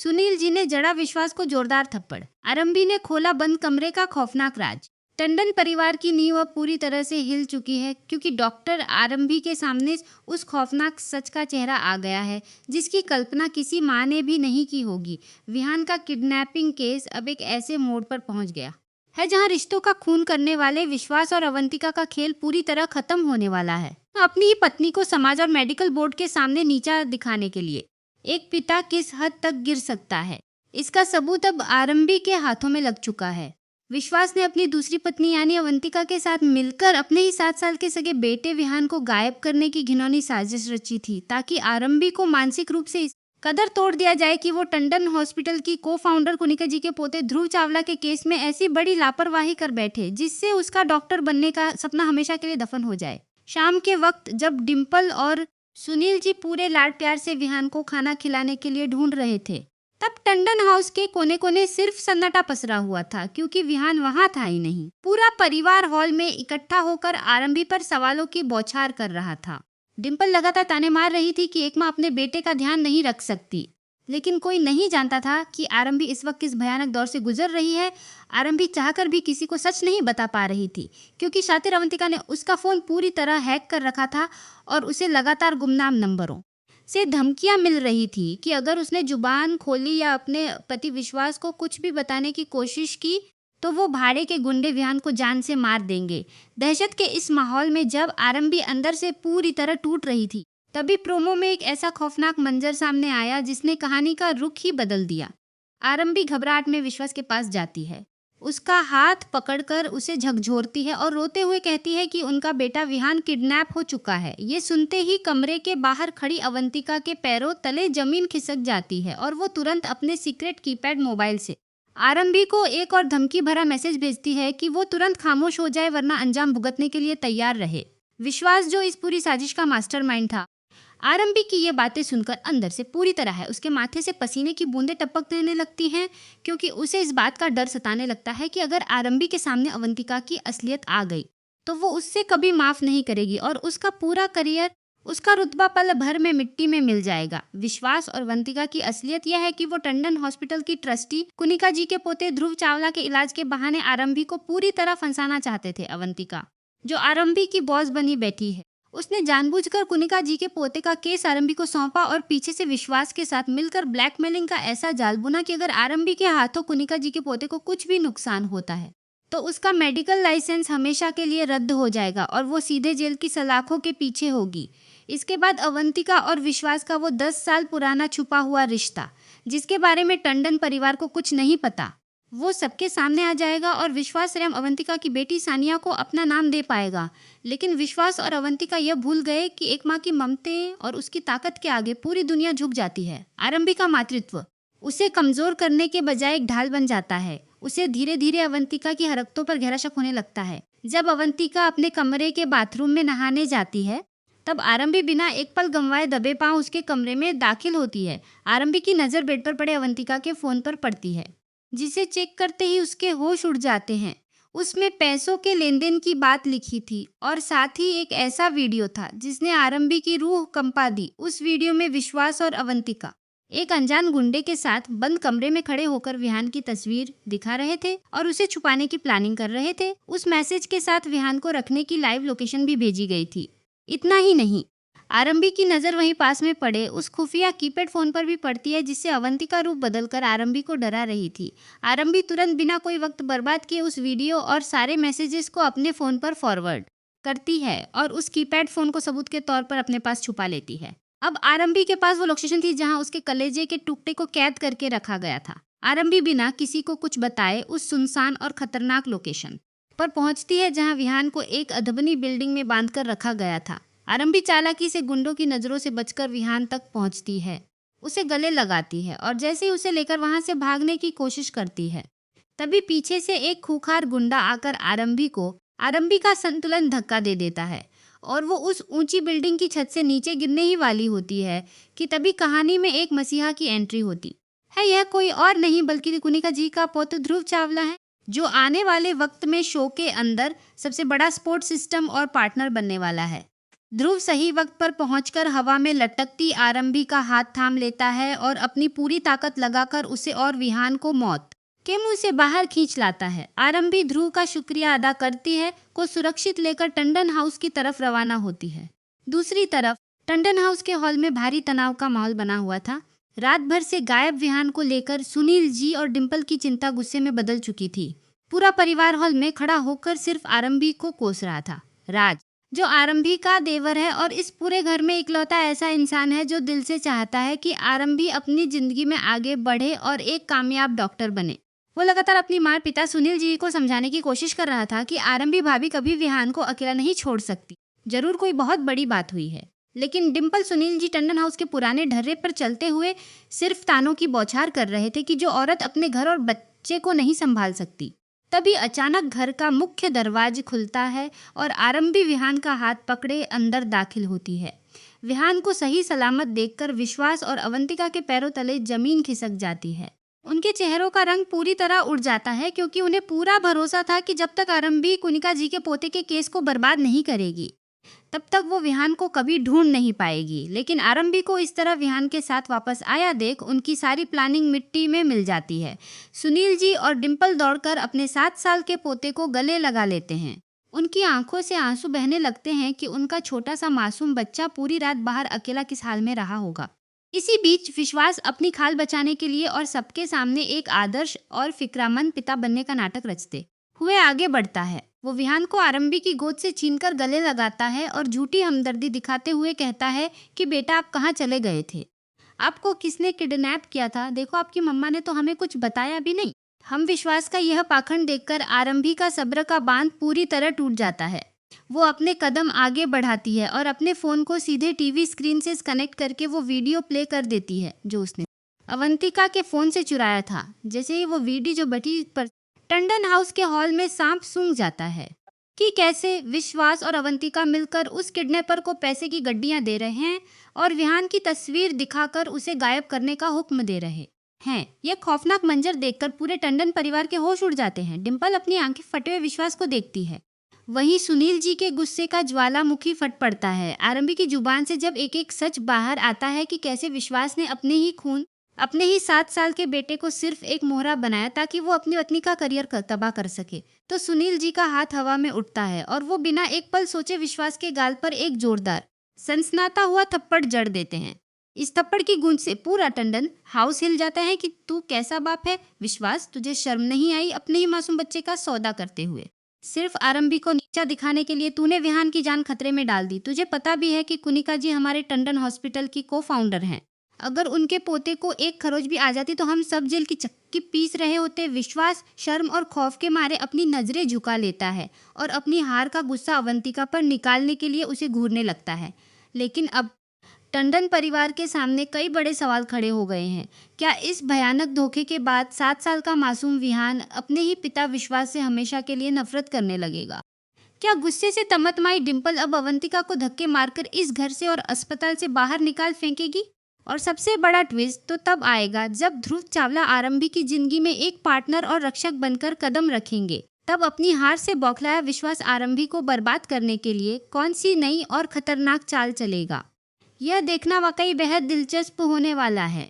सुनील जी ने जड़ा विश्वास को जोरदार थप्पड़। आरंभी ने खोला बंद कमरे का खौफनाक राज। टंडन परिवार की नींव अब पूरी तरह से हिल चुकी है क्योंकि डॉक्टर आरंभी के सामने उस खौफनाक सच का चेहरा आ गया है जिसकी कल्पना किसी माँ ने भी नहीं की होगी। विहान का किडनैपिंग केस अब एक ऐसे मोड़ पर पहुंच गया है जहां रिश्तों का खून करने वाले विश्वास और अवंतिका का खेल पूरी तरह खत्म होने वाला है। अपनी ही पत्नी को समाज और मेडिकल बोर्ड के सामने नीचा दिखाने के लिए एक पिता किस हद तक गिर सकता है, इसका सबूत अब आरंभी के हाथों में लग चुका है। विश्वास ने अपनी दूसरी पत्नी यानी अवंतिका के साथ मिलकर अपने ही 7 साल के सगे बेटे विहान को गायब करने की घिनौनी साजिश रची थी ताकि आरंभी को मानसिक रूप से इस कदर तोड़ दिया जाए कि वो टंडन हॉस्पिटल की को-फाउंडर कुनिका जी के पोते ध्रुव चावला के केस में ऐसी बड़ी लापरवाही कर बैठे जिससे उसका डॉक्टर बनने का सपना हमेशा के लिए दफन हो जाए। शाम के वक्त जब डिम्पल और सुनील जी पूरे लाड प्यार से विहान को खाना खिलाने के लिए ढूंढ रहे थे तब टंडन हाउस के कोने कोने सिर्फ सन्नाटा पसरा हुआ था क्योंकि विहान वहां था ही नहीं। पूरा परिवार हॉल में इकट्ठा होकर आरंभी पर सवालों की बौछार कर रहा था। डिम्पल लगातार ताने मार रही थी कि एक माँ अपने बेटे का ध्यान नहीं रख सकती, लेकिन कोई नहीं जानता था कि आरंभी इस वक्त किस भयानक दौर से गुजर रही है। आरंभी चाहकर भी किसी को सच नहीं बता पा रही थी क्योंकि शातिर अवंतिका ने उसका फोन पूरी तरह हैक कर रखा था और उसे लगातार गुमनाम नंबरों से धमकियां मिल रही थी कि अगर उसने जुबान खोली या अपने पति विश्वास को कुछ भी बताने की कोशिश की तो वो भाड़े के गुंडे विहान को जान से मार देंगे। दहशत के इस माहौल में जब आरंभी अंदर से पूरी तरह टूट रही थी तभी प्रोमो में एक ऐसा खौफनाक मंजर सामने आया जिसने कहानी का रुख ही बदल दिया। आरंभी घबराहट में विश्वास के पास जाती है, उसका हाथ पकड़कर उसे झकझोरती है और रोते हुए कहती है कि उनका बेटा विहान किडनैप हो चुका है। ये सुनते ही कमरे के बाहर खड़ी अवंतिका के पैरों तले जमीन खिसक जाती है और वो तुरंत अपने सीक्रेट कीपैड मोबाइल से आरंभी को एक और धमकी भरा मैसेज भेजती है कि वो तुरंत खामोश हो जाए वरना अंजाम भुगतने के लिए तैयार रहे। विश्वास जो इस पूरी साजिश का मास्टरमाइंड था, आरंभी की ये बातें सुनकर अंदर से पूरी तरह है उसके माथे से पसीने की बूंदें टपकने लगती हैं क्योंकि उसे इस बात का डर सताने लगता है कि अगर आरंभी के सामने अवंतिका की असलियत आ गई तो वो उससे कभी माफ नहीं करेगी और उसका पूरा करियर, उसका रुतबा पल भर में मिट्टी में मिल जाएगा। विश्वास और अवंतिका की असलियत यह है कि वो टंडन हॉस्पिटल की ट्रस्टी कुनिका जी के पोते ध्रुव चावला के इलाज के बहाने आरंभी को पूरी तरह फंसाना चाहते थे। अवंतिका जो आरंभी की बॉस बनी बैठी है, उसने जानबूझकर कुनिका जी के पोते का केस आरंभी को सौंपा और पीछे से विश्वास के साथ मिलकर ब्लैकमेलिंग का ऐसा जाल बुना कि अगर आरंभी के हाथों कुनिका जी के पोते को कुछ भी नुकसान होता है तो उसका मेडिकल लाइसेंस हमेशा के लिए रद्द हो जाएगा और वो सीधे जेल की सलाखों के पीछे होगी। इसके बाद अवंतिका और विश्वास का वो 10 साल पुराना छुपा हुआ रिश्ता, जिसके बारे में टंडन परिवार को कुछ नहीं पता, वो सबके सामने आ जाएगा और विश्वास स्वयं अवंतिका की बेटी सानिया को अपना नाम दे पाएगा। लेकिन विश्वास और अवंतिका यह भूल गए कि एक माँ की ममते और उसकी ताकत के आगे पूरी दुनिया झुक जाती है। आरंभी का मातृत्व उसे कमजोर करने के बजाय एक ढाल बन जाता है। उसे धीरे धीरे अवंतिका की हरकतों पर गहरा शक होने लगता है। जब अवंतिका अपने कमरे के बाथरूम में नहाने जाती है तब आरंभी बिना एक पल गंवाए दबे पांव उसके कमरे में दाखिल होती है। आरंभी की नजर बेड पर पड़े अवंतिका के फोन पर पड़ती है, जिसे चेक करते ही उसके होश उड़ जाते हैं। उसमें पैसों के लेन देन की बात लिखी थी और साथ ही एक ऐसा वीडियो था जिसने आरंभी की रूह कंपा दी। उस वीडियो में विश्वास और अवंतिका एक अनजान गुंडे के साथ बंद कमरे में खड़े होकर विहान की तस्वीर दिखा रहे थे और उसे छुपाने की प्लानिंग कर रहे थे। उस मैसेज के साथ विहान को रखने की लाइव लोकेशन भी भेजी गई थी। इतना ही नहीं, आरंभी की नजर वहीं पास में पड़े उस खुफिया कीपैड फोन पर भी पड़ती है जिससे अवंतिका रूप बदलकर आरंभी को डरा रही थी। आरंभी तुरंत बिना कोई वक्त बर्बाद किए उस वीडियो और सारे मैसेजेस को अपने फोन पर फॉरवर्ड करती है और उस कीपैड फोन को सबूत के तौर पर अपने पास छुपा लेती है। अब आरंभी के पास वो लोकेशन थी जहां उसके कलेजे के टुकड़े को कैद करके रखा गया था। आरंभी बिना किसी को कुछ बताए उस सुनसान और खतरनाक लोकेशन पर पहुंचती है जहां विहान को एक अधबनी बिल्डिंग में बांधकर रखा गया था। आरंभी चालाकी से गुंडों की नजरों से बचकर विहान तक पहुंचती है, उसे गले लगाती है और जैसे ही उसे लेकर वहां से भागने की कोशिश करती है तभी पीछे से एक खूंखार गुंडा आकर आरंभी का संतुलन धक्का दे देता है और वो उस ऊंची बिल्डिंग की छत से नीचे गिरने ही वाली होती है कि तभी कहानी में एक मसीहा की एंट्री होती है। यह कोई और नहीं बल्कि कुनिका जी का पौत्र ध्रुव चावला है, जो आने वाले वक्त में शो के अंदर सबसे बड़ा सपोर्ट सिस्टम और पार्टनर बनने वाला है। ध्रुव सही वक्त पर पहुंचकर हवा में लटकती आरंभी का हाथ थाम लेता है और अपनी पूरी ताकत लगाकर उसे और विहान को मौत के मुंह से बाहर खींच लाता है। आरंभी ध्रुव का शुक्रिया अदा करती है, को सुरक्षित लेकर टंडन हाउस की तरफ रवाना होती है। दूसरी तरफ टंडन हाउस के हॉल में भारी तनाव का माहौल बना हुआ था। रात भर से गायब विहान को लेकर सुनील जी और डिम्पल की चिंता गुस्से में बदल चुकी थी। पूरा परिवार हॉल में खड़ा होकर सिर्फ आरंभी को कोस रहा था। राज, जो आरंभी का देवर है और इस पूरे घर में इकलौता ऐसा इंसान है जो दिल से चाहता है कि आरंभी अपनी जिंदगी में आगे बढ़े और एक कामयाब डॉक्टर बने। वो लगातार अपनी माँ पिता सुनील जी को समझाने की कोशिश कर रहा था कि आरंभी भाभी कभी विहान को अकेला नहीं छोड़ सकती, जरूर कोई बहुत बड़ी बात हुई है। लेकिन डिम्पल सुनील जी टंडन हाउस के पुराने ढर्रे पर चलते हुए सिर्फ तानों की बौछार कर रहे थे कि जो औरत अपने घर और बच्चे को नहीं संभाल सकती। तभी अचानक घर का मुख्य दरवाजा खुलता है और आरंभी विहान का हाथ पकड़े अंदर दाखिल होती है। विहान को सही सलामत देखकर विश्वास और अवंतिका के पैरों तले जमीन खिसक जाती है। उनके चेहरों का रंग पूरी तरह उड़ जाता है, क्योंकि उन्हें पूरा भरोसा था कि जब तक आरंभी कुनिका जी के पोते के केस को बर्बाद नहीं करेगी तब तक वो विहान को कभी ढूंढ नहीं पाएगी। लेकिन आरंभी को इस तरह विहान के साथ वापस आया देख उनकी सारी प्लानिंग मिट्टी में मिल जाती है। सुनील जी और डिम्पल दौड़कर अपने 7 साल के पोते को गले लगा लेते हैं। उनकी आंखों से आंसू बहने लगते हैं कि उनका छोटा सा मासूम बच्चा पूरी रात बाहर अकेला किस हाल में रहा होगा। इसी बीच विश्वास अपनी खाल बचाने के लिए और सबके सामने एक आदर्श और फिक्रामंद पिता बनने का नाटक रचते हुए आगे बढ़ता है। वो विहान को आरंभी की गोद से छीनकर गले लगाता है और झूठी हमदर्दी दिखाते हुए कहता है कि बेटा आप कहाँ चले गए थे, आपको किसने किडनैप किया था, देखो आपकी मम्मा ने तो हमें कुछ बताया भी नहीं। हम विश्वास का यह पाखंड देखकर आरंभी का सब्र का बांध पूरी तरह टूट जाता है। वो अपने कदम आगे बढ़ाती है और अपने फोन को सीधे टीवी स्क्रीन से कनेक्ट करके वो वीडियो प्ले कर देती है जो उसने अवंतिका के फोन से चुराया था। जैसे ही वो वीडियो जो बटी पर टंडन हाउस के हॉल में सांप सूंघ जाता है कि कैसे विश्वास और अवंतिका मिलकर उस किडनैपर को पैसे की गड्डियां दे रहे हैं और विहान की तस्वीर दिखाकर उसे गायब करने का हुक्म दे रहे हैं। यह खौफनाक मंजर देखकर पूरे टंडन परिवार के होश उड़ जाते हैं। डिम्पल अपनी आंखें फटे हुए विश्वास को देखती है। वहीं सुनील जी के गुस्से का ज्वालामुखी फट पड़ता है। आरंभी की जुबान से जब एक एक सच बाहर आता है कि कैसे विश्वास ने अपने ही 7 साल के बेटे को सिर्फ एक मोहरा बनाया ताकि वो अपनी पत्नी का करियर तबाह कर सके, तो सुनील जी का हाथ हवा में उठता है और वो बिना एक पल सोचे विश्वास के गाल पर एक जोरदार सनसनाता हुआ थप्पड़ जड़ देते हैं। इस थप्पड़ की गूंज से पूरा टंडन हाउस हिल जाता है कि तू कैसा बाप है विश्वास, तुझे शर्म नहीं आई अपने ही मासूम बच्चे का सौदा करते हुए? सिर्फ आरंभी को नीचा दिखाने के लिए तूने विहान की जान खतरे में डाल दी। तुझे पता भी है कि कुनिका जी हमारे टंडन हॉस्पिटल की को-फाउंडर हैं। अगर उनके पोते को एक खरोच भी आ जाती तो हम सब जेल की चक्की पीस रहे होते। विश्वास शर्म और खौफ के मारे अपनी नजरें झुका लेता है और अपनी हार का गुस्सा अवंतिका पर निकालने के लिए उसे घूरने लगता है। लेकिन अब टंडन परिवार के सामने कई बड़े सवाल खड़े हो गए हैं। क्या इस भयानक धोखे के बाद 7 साल का मासूम विहान अपने ही पिता विश्वास से हमेशा के लिए नफरत करने लगेगा? क्या गुस्से से तमतमाई डिम्पल अब अवंतिका को धक्के मारकर इस घर से और अस्पताल से बाहर निकाल फेंकेगी? और सबसे बड़ा ट्विस्ट तो तब आएगा जब ध्रुव चावला आरंभी की जिंदगी में एक पार्टनर और रक्षक बनकर कदम रखेंगे। तब अपनी हार से बौखलाया विश्वास आरंभी को बर्बाद करने के लिए कौन सी नई और खतरनाक चाल चलेगा? यह देखना वाकई बेहद दिलचस्प होने वाला है।